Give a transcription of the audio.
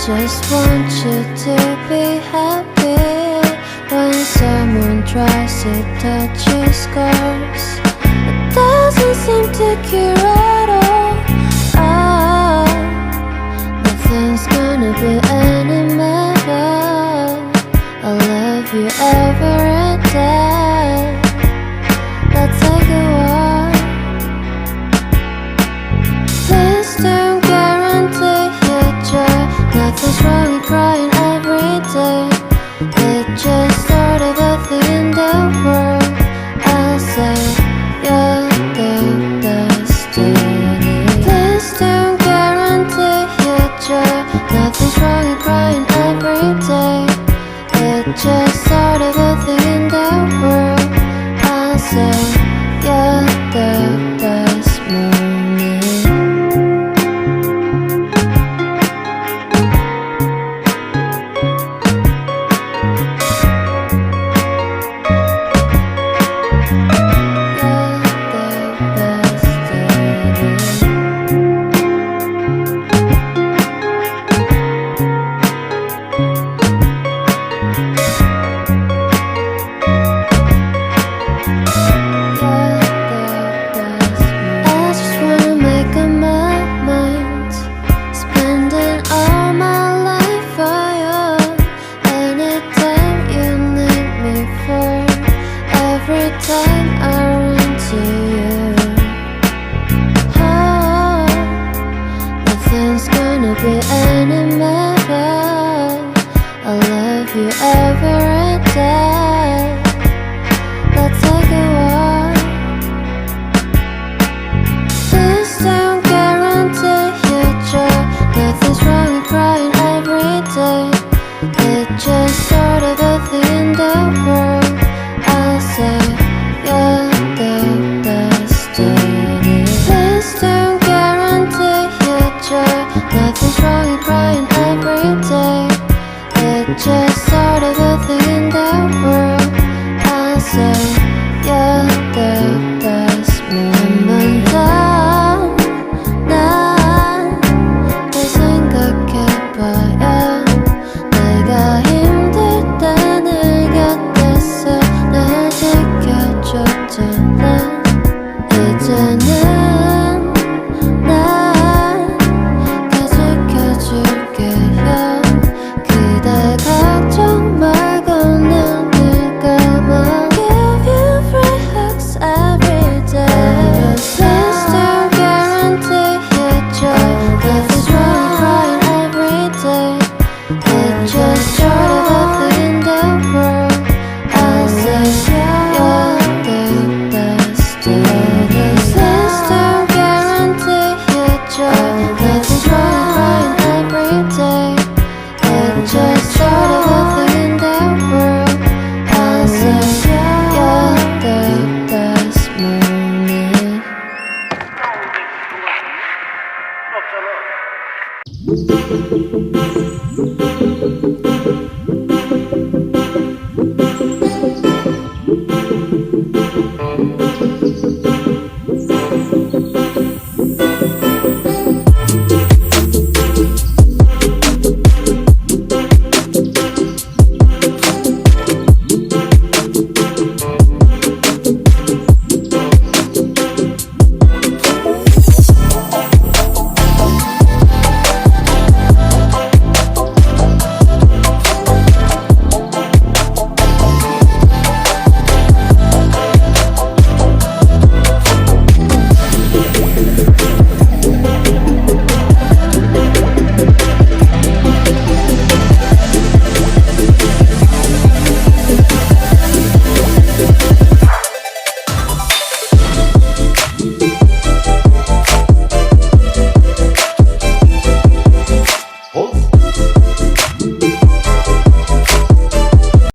just want you to be happy. When someone tries to touch your scars, it doesn't seem to cure at all. Oh, nothing's gonna be any better. I'll love you every day. Let's take a walk. Please don't guarantee your joy. Nothing's wrong with crying every day. It's just sort of a thing in the world. I'll say you're the destiny. Please don't guarantee your joy. Nothing's wrong with crying every day. It's just sort of a thing in the world. I'll say you're the best moment. Every time I run to you, oh, nothing's gonna be any better. I love you every day. Let's take a walk. Please don't guarantee your joy. Nothing's wrong with crying every day. It's just sort of a thing in the world. I'll say you're the destiny. Please don't guarantee your joy. Nothing's wrong with crying every day. It's just sort of a thing in the world. I'll say you're the best moment. 난 생각해봐요. 내가 힘들 때 내 곁에서 날 지켜줬잖아. 이제는 난 다 지켜줄게요. 그대 걱정 말고 눈을 감아. Give you free hugs every day. Please don't guarantee your joy. Nothing's wrong with crying every day. It's just sort of a thing in the world. I'll say you're the destiny. Please don't guarantee your joy. Nothing's wrong with crying every day. It's just sort of a thing in the world. I'll say you're the best moment. 없잖아.